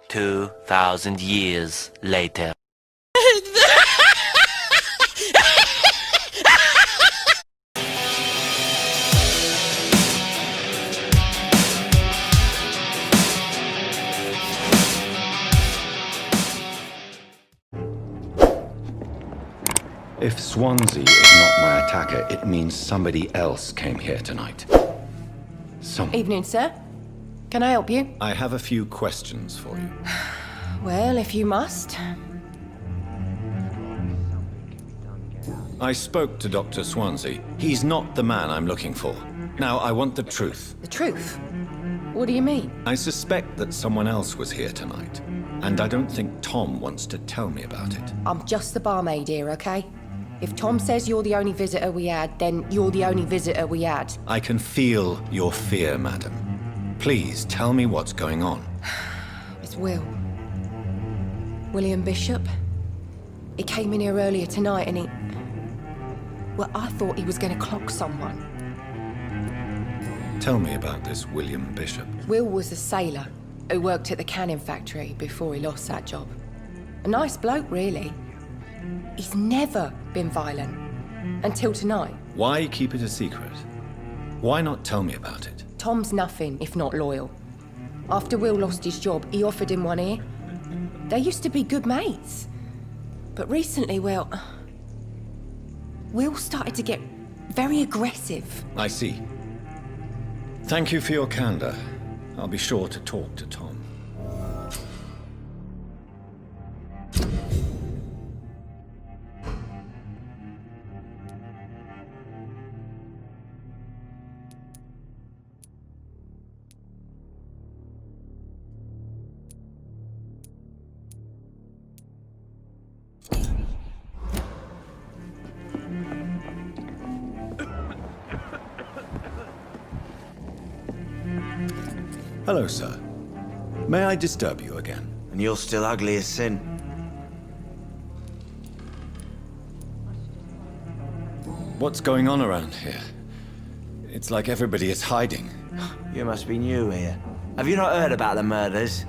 2,000 years later. If Swansea is not my attacker, it means somebody else came here tonight. Evening, sir. Can I help you? I have a few questions for you. Well, if you must. I spoke to Dr. Swansea. He's not the man I'm looking for. Now, I want the truth. The truth? What do you mean? I suspect that someone else was here tonight, and I don't think Tom wants to tell me about it. I'm just the barmaid here, okay? If Tom says you're the only visitor we had, then you're the only visitor we had. I can feel your fear, madam. Please, tell me what's going on. It's Will. William Bishop. He came in here earlier tonight and he... Well, I thought he was going to clock someone. Tell me about this William Bishop. Will was a sailor who worked at the canning factory before he lost that job. A nice bloke, really. He's never been violent. Until tonight. Why keep it a secret? Why not tell me about it? Tom's nothing if not loyal. After Will lost his job, he offered him one ear. They used to be good mates. But recently, well... Will started to get very aggressive. I see. Thank you for your candor. I'll be sure to talk to Tom. Hello, sir. May I disturb you again? And you're still ugly as sin. What's going on around here? It's like everybody is hiding. You must be new here. Have you not heard about the murders?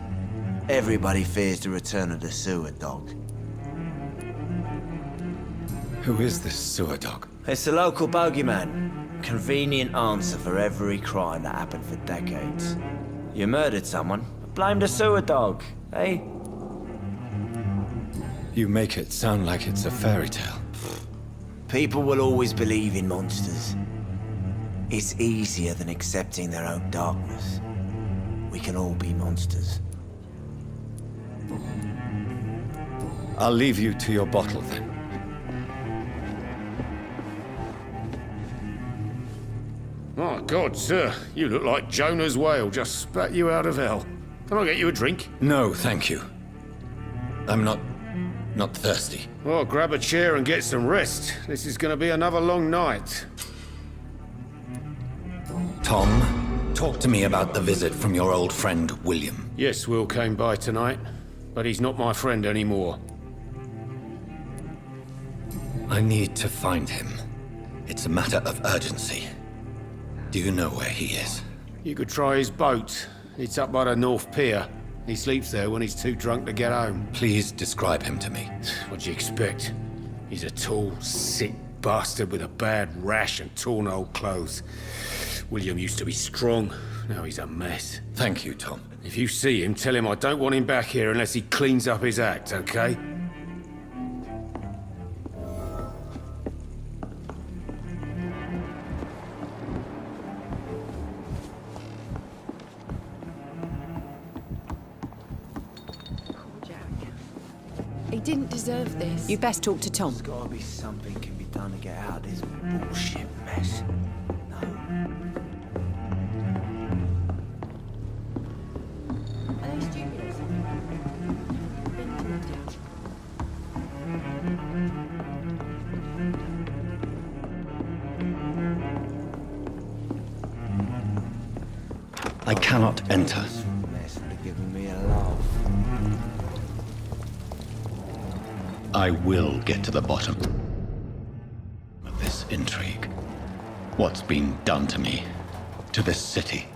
Everybody fears the return of the sewer dog. Who is this sewer dog? It's the local bogeyman. Convenient answer for every crime that happened for decades. You murdered someone, blame the sewer dog, eh? You make it sound like it's a fairy tale. People will always believe in monsters. It's easier than accepting their own darkness. We can all be monsters. I'll leave you to your bottle then. My God, sir, you look like Jonah's whale just spat you out of hell. Can I get you a drink? No, thank you. I'm not thirsty. Well, grab a chair and get some rest. This is going to be another long night. Tom, talk to me about the visit from your old friend, William. Yes, Will came by tonight, but he's not my friend anymore. I need to find him. It's a matter of urgency. Do you know where he is? You could try his boat. It's up by the North Pier. He sleeps there when he's too drunk to get home. Please describe him to me. What'd you expect? He's a tall, sick bastard with a bad rash and torn old clothes. William used to be strong. Now he's a mess. Thank you, Tom. If you see him, tell him I don't want him back here unless he cleans up his act, okay? He didn't deserve this. You best talk to Tom. There's gotta be something can be done to get out of this bullshit mess. No. Are they stupid or something? Been to India. I cannot enter. This mess would have given me a laugh. I will get to the bottom of this intrigue. What's been done to me, to this city.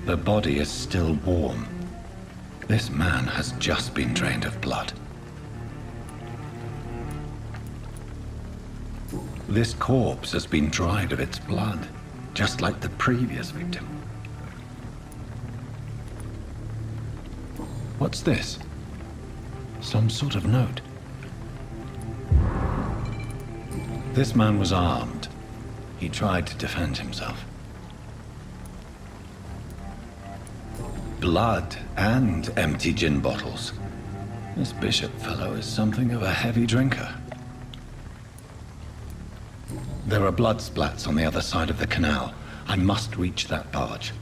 The body is still warm. This man has just been drained of blood. This corpse has been dried of its blood, just like the previous victim. What's this? Some sort of note. This man was armed. He tried to defend himself. Blood and empty gin bottles. This bishop fellow is something of a heavy drinker. There are blood splats on the other side of the canal. I must reach that barge.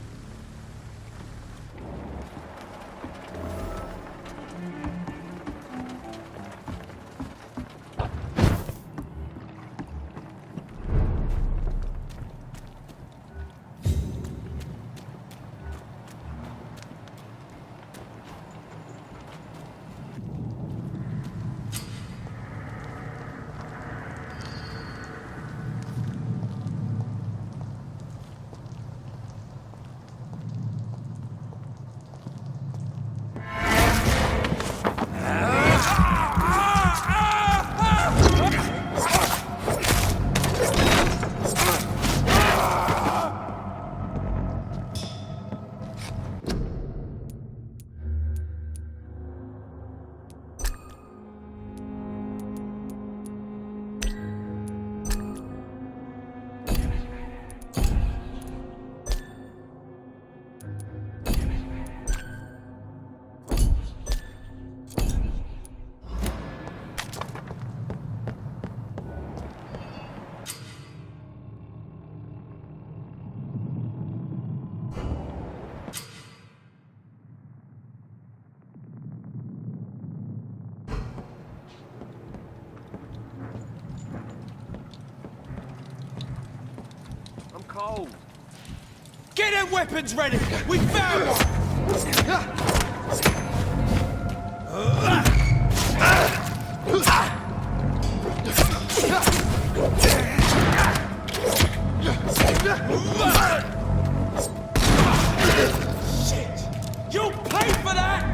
Cold. Get them weapons ready! We found one! Shit! You'll pay for that!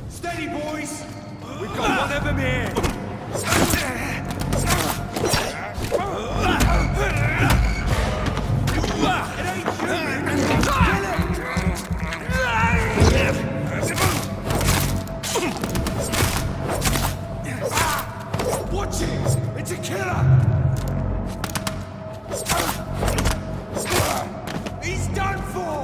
Steady, boys! We've got one of them here! It ain't human! Watch it! It's a killer! He's done for!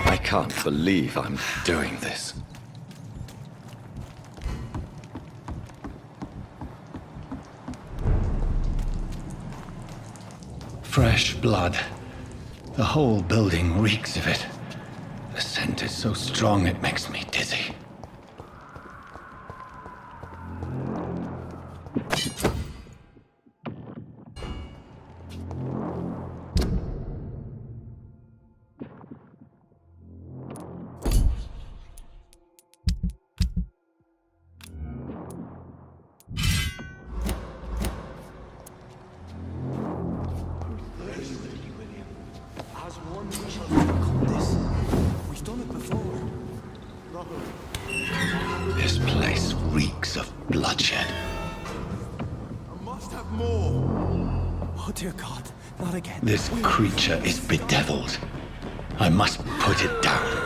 I can't believe I'm doing this. fresh blood. The whole building reeks of it. The scent is so strong it makes me dizzy. This place reeks of bloodshed. I must have more. Oh dear God, not again. This creature is bedeviled. I must put it down.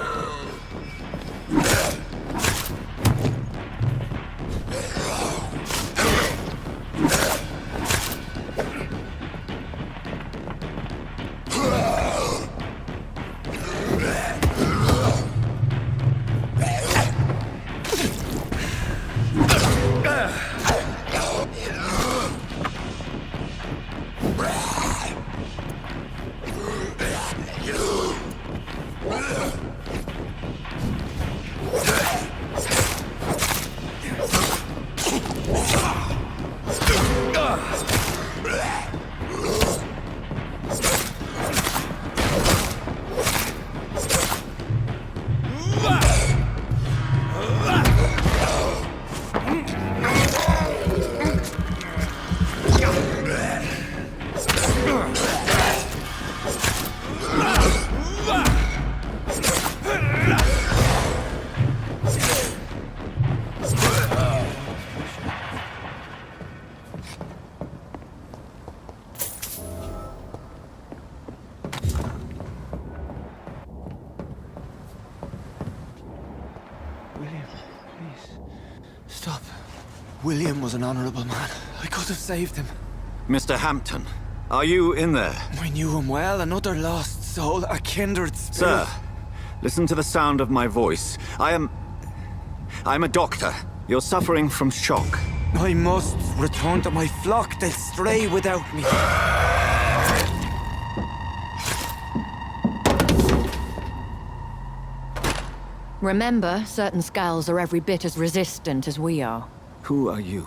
William, please. Stop. William was an honorable man. I could have saved him. Mr. Hampton, are you in there? I knew him well, another lost soul, a kindred spirit. Sir, listen to the sound of my voice. I'm a doctor. You're suffering from shock. I must return to my flock. They'll stray without me. Remember, certain skulls are every bit as resistant as we are. Who are you?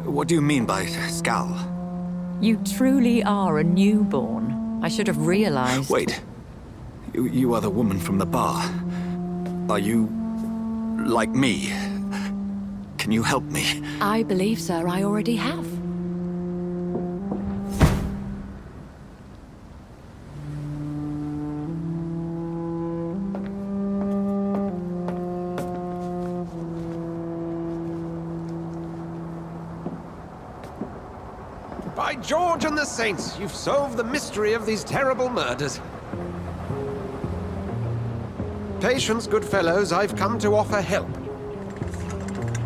What do you mean by skull? You truly are a newborn. I should have realized. Wait. You are the woman from the bar. Are you like me? Can you help me? I believe, sir, I already have. By George and the Saints, you've solved the mystery of these terrible murders. Patience, good fellows, I've come to offer help.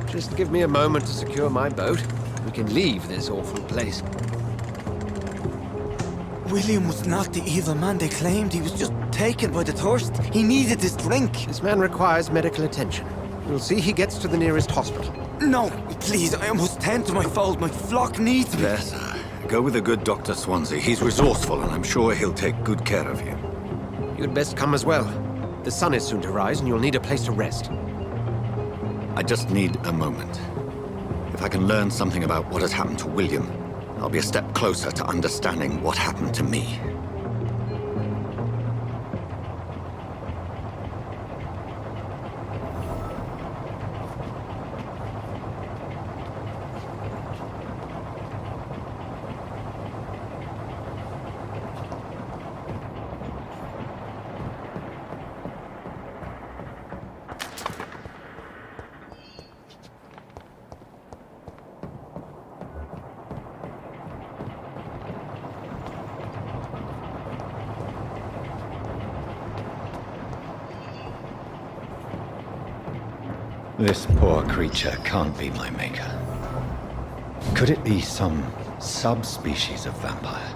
Just give me a moment to secure my boat. We can leave this awful place. William was not the evil man they claimed. He was just taken by the thirst. He needed this drink. This man requires medical attention. We'll see he gets to the nearest hospital. No, please, I must tend to my fold. My flock needs me. There, sir. Go with the good Dr. Swansea. He's resourceful, and I'm sure he'll take good care of you. You'd best come as well. The sun is soon to rise, and you'll need a place to rest. I just need a moment. If I can learn something about what has happened to William, I'll be a step closer to understanding what happened to me. This poor creature can't be my maker. Could it be some subspecies of vampire?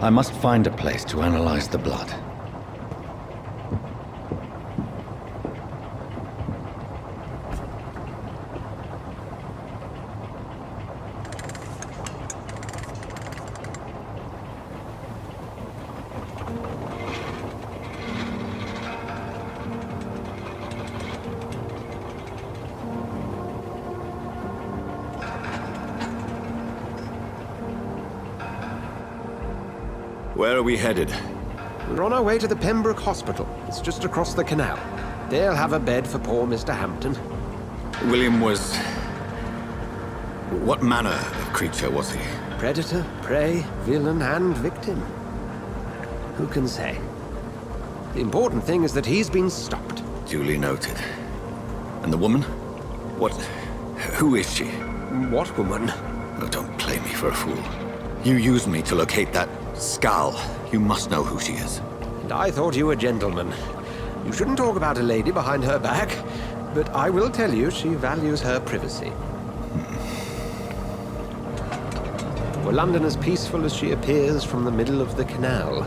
I must find a place to analyze the blood. Where are we headed? We're on our way to the Pembroke Hospital. It's just across the canal. They'll have a bed for poor Mr. Hampton. William was... What manner of creature was he? Predator, prey, villain, and victim. Who can say? The important thing is that he's been stopped. Duly noted. And the woman? What... Who is she? What woman? Oh, don't play me for a fool. You used me to locate that skull. You must know who she is. And I thought you a gentleman. You shouldn't talk about a lady behind her back, but I will tell you she values her privacy. Were London as peaceful as she appears from the middle of the canal?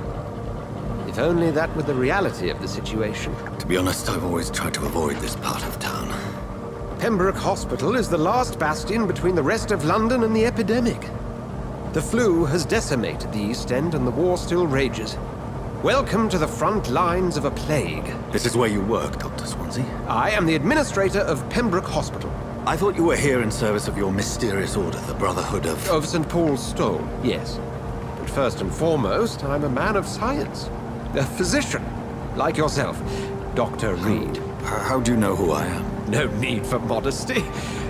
If only that were the reality of the situation. To be honest, I've always tried to avoid this part of town. Pembroke Hospital is the last bastion between the rest of London and the epidemic. The flu has decimated the East End and the war still rages. Welcome to the front lines of a plague. This is where you work, Dr. Swansea? I am the administrator of Pembroke Hospital. I thought you were here in service of your mysterious order, the Brotherhood of... Of St. Paul's Stole, yes. But first and foremost, I'm a man of science. A physician, like yourself, Dr. Reed. How do you know who I am? No need for modesty.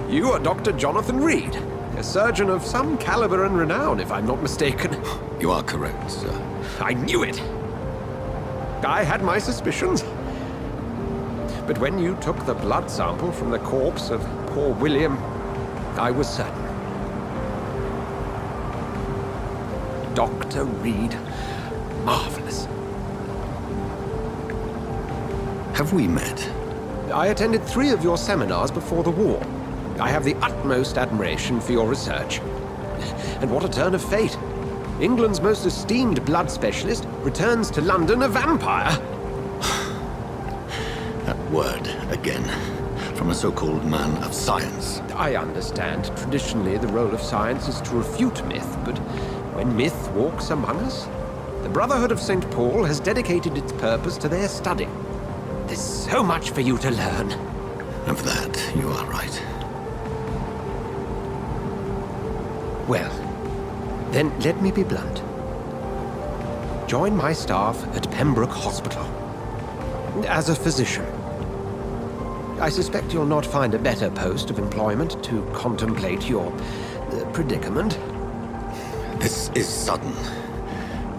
You are Dr. Jonathan Reed, a surgeon of some caliber and renown, if I'm not mistaken. You are correct, sir. I knew it. I had my suspicions. But when you took the blood sample from the corpse of poor William, I was certain. Dr. Reed. Marvelous. Have we met? I attended 3 of your seminars before the war. I have the utmost admiration for your research. And what a turn of fate. England's most esteemed blood specialist returns to London a vampire. That word, again. From a so-called man of science. I understand. Traditionally, the role of science is to refute myth, but when myth walks among us, the Brotherhood of St. Paul has dedicated its purpose to their study. There's so much for you to learn. Of that, you are right. Well, then let me be blunt. Join my staff at Pembroke Hospital. As a physician. I suspect you'll not find a better post of employment to contemplate your predicament. This is sudden.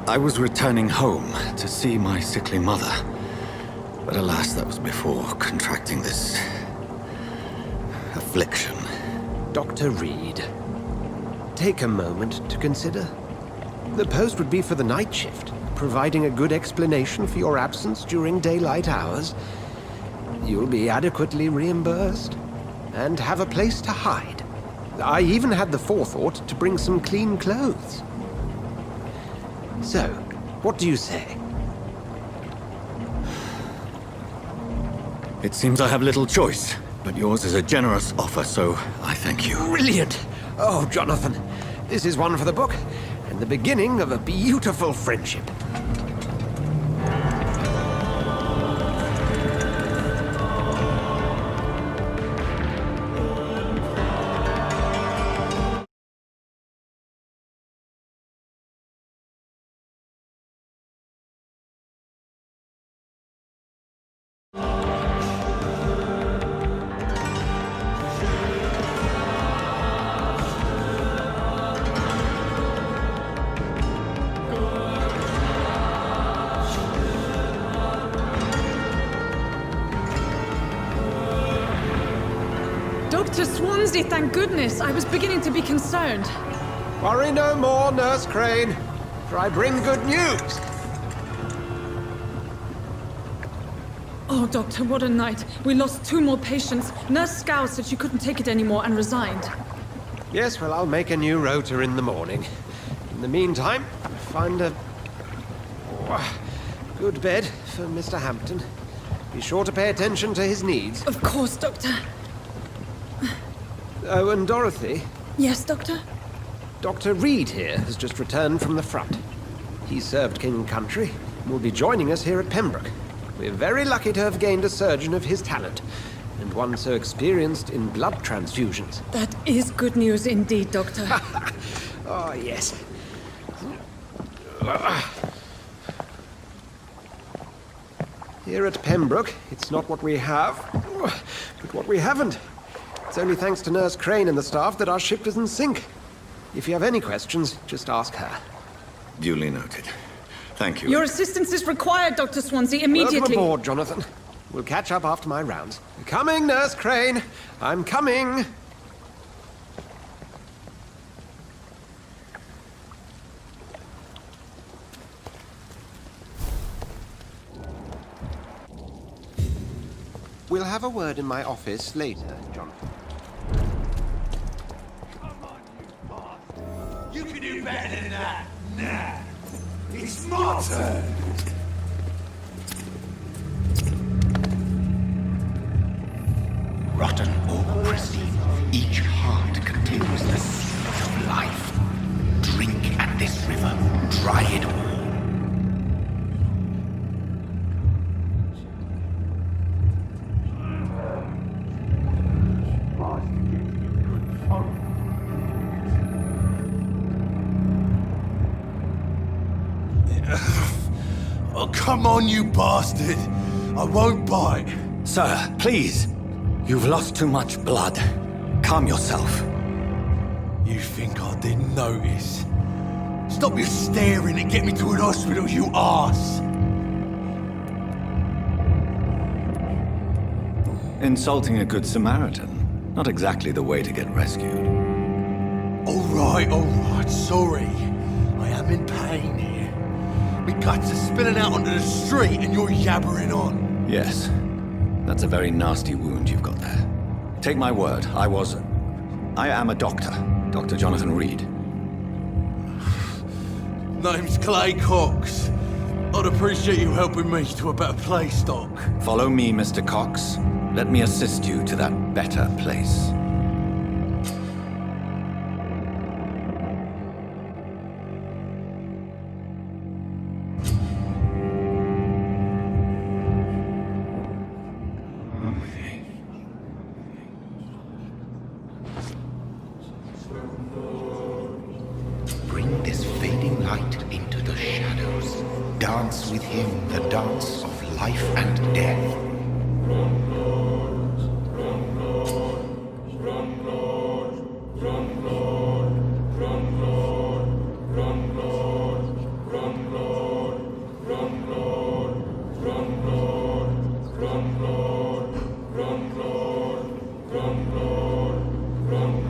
I was returning home to see my sickly mother. But alas, that was before contracting this... affliction. Dr. Reed, take a moment to consider. The post would be for the night shift, providing a good explanation for your absence during daylight hours. You'll be adequately reimbursed, and have a place to hide. I even had the forethought to bring some clean clothes. So, what do you say? It seems I have little choice, but yours is a generous offer, so I thank you. Brilliant! Oh, Jonathan, this is one for the book, and the beginning of a beautiful friendship. Dr. Swansea, thank goodness. I was beginning to be concerned. Worry no more, Nurse Crane, for I bring good news. Oh, Doctor, what a night. We lost 2 more patients. Nurse Scow said she couldn't take it anymore and resigned. Yes, well, I'll make a new rota in the morning. In the meantime, find a good bed for Mr. Hampton. Be sure to pay attention to his needs. Of course, Doctor. Oh, and Dorothy? Yes, Doctor? Dr. Reed here has just returned from the front. He served King and Country and will be joining us here at Pembroke. We're very lucky to have gained a surgeon of his talent, and one so experienced in blood transfusions. That is good news indeed, Doctor. Oh, yes. Here at Pembroke, it's not what we have, but what we haven't. It's only thanks to Nurse Crane and the staff that our ship doesn't sink. If you have any questions, just ask her. Duly noted. Thank you. Your assistance is required, Dr. Swansea, immediately. Welcome aboard, Jonathan. We'll catch up after my rounds. Coming, Nurse Crane. I'm coming. We'll have a word in my office later, Jonathan. You can do better than that. Nah. It's my turn. Rotten or pristine, each heart contains the seed of life. Drink at this river, dry it all. Oh, come on, you bastard! I won't bite. Sir, please. You've lost too much blood. Calm yourself. You think I didn't notice? Stop your staring and get me to an hospital, you arse! Insulting a good Samaritan. Not exactly the way to get rescued. Alright, sorry. I am in pain here. My guts are spilling out onto the street and you're yabbering on. Yes. That's a very nasty wound you've got there. Take my word, I am a doctor. Dr. Jonathan Reed. Name's Clay Cox. I'd appreciate you helping me to a better place, Doc. Follow me, Mr. Cox. Let me assist you to that better place. Bring this fading light into the shadows. Dance with him the dance of life and death.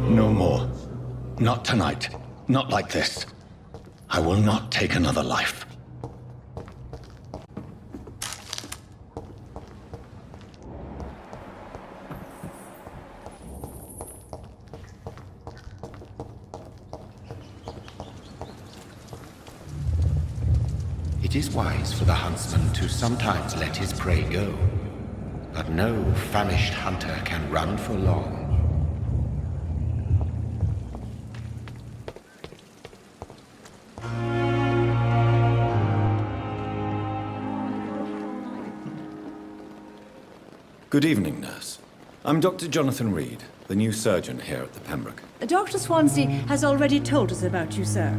No more. Not tonight. Not like this. I will not take another life. It is wise for the huntsman to sometimes let his prey go, but no famished hunter can run for long. Good evening, nurse. I'm Dr. Jonathan Reed, the new surgeon here at the Pembroke. Dr. Swansea has already told us about you, sir.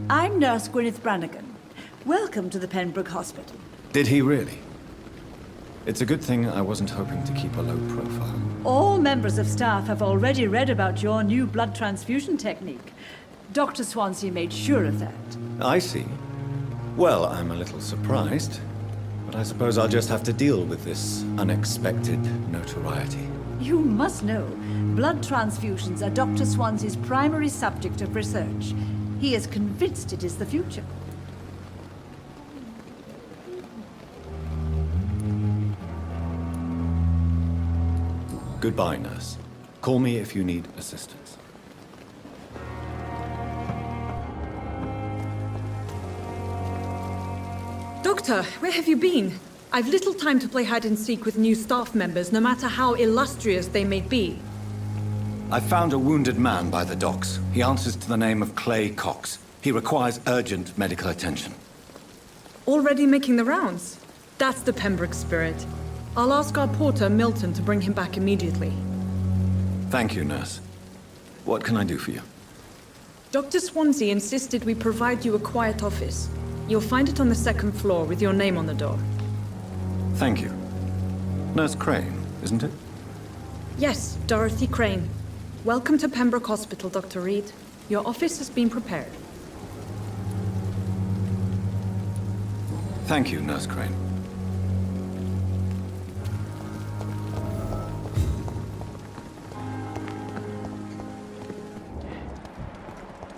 I'm Nurse Gwyneth Brannigan. Welcome to the Pembroke Hospital. Did he really? It's a good thing I wasn't hoping to keep a low profile. All members of staff have already read about your new blood transfusion technique. Dr. Swansea made sure of that. I see. Well, I'm a little surprised, but I suppose I'll just have to deal with this unexpected notoriety. You must know, blood transfusions are Dr. Swansea's primary subject of research. He is convinced it is the future. Goodbye, nurse. Call me if you need assistance. Doctor, where have you been? I've little time to play hide and seek with new staff members, no matter how illustrious they may be. I found a wounded man by the docks. He answers to the name of Clay Cox. He requires urgent medical attention. Already making the rounds? That's the Pembroke spirit. I'll ask our porter, Milton, to bring him back immediately. Thank you, nurse. What can I do for you? Dr. Swansea insisted we provide you a quiet office. You'll find it on the second floor with your name on the door. Thank you. Nurse Crane, isn't it? Yes, Dorothy Crane. Welcome to Pembroke Hospital, Dr. Reed. Your office has been prepared. Thank you, Nurse Crane.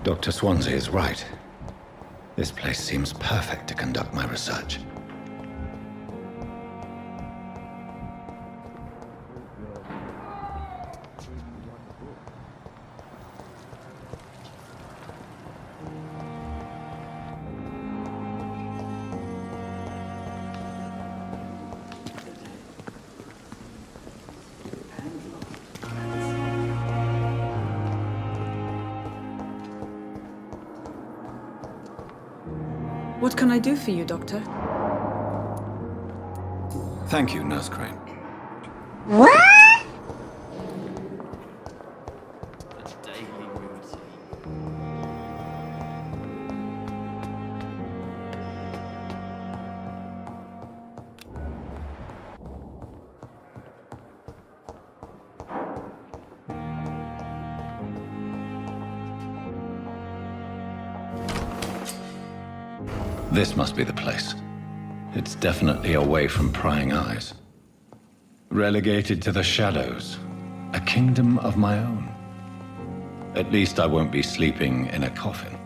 Dr. Swansea is right. This place seems perfect to conduct my research. What can I do for you, Doctor? Thank you, Nurse Crane. This must be the place. It's definitely away from prying eyes. Relegated to the shadows. A kingdom of my own. At least I won't be sleeping in a coffin.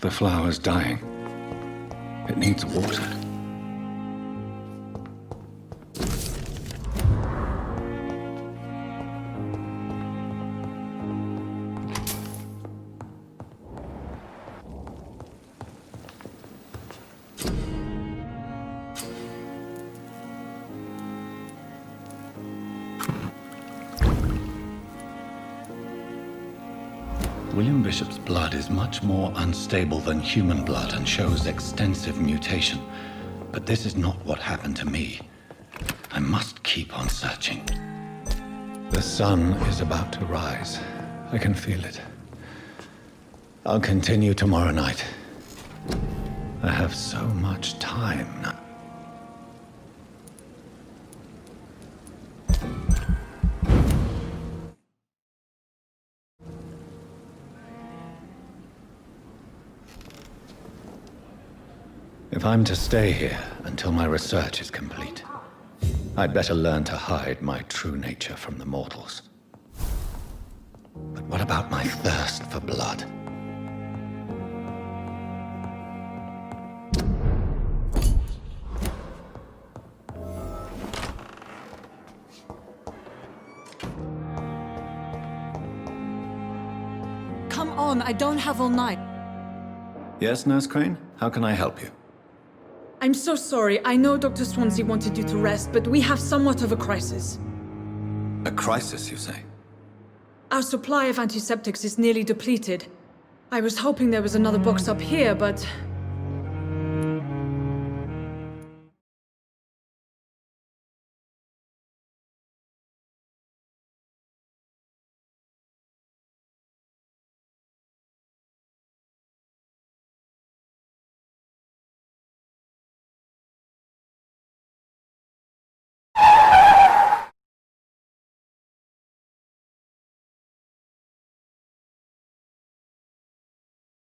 The flower's dying. It needs water. William Bishop's blood is much more unstable than human blood and shows extensive mutation. But this is not what happened to me. I must keep on searching. The sun is about to rise. I can feel it. I'll continue tomorrow night. I have so much time now. If I'm to stay here until my research is complete, I'd better learn to hide my true nature from the mortals. But what about my thirst for blood? Come on, I don't have all night. Yes, Nurse Crane? How can I help you? I'm so sorry. I know Dr. Swansea wanted you to rest, but we have somewhat of a crisis. A crisis, you say? Our supply of antiseptics is nearly depleted. I was hoping there was another box up here, but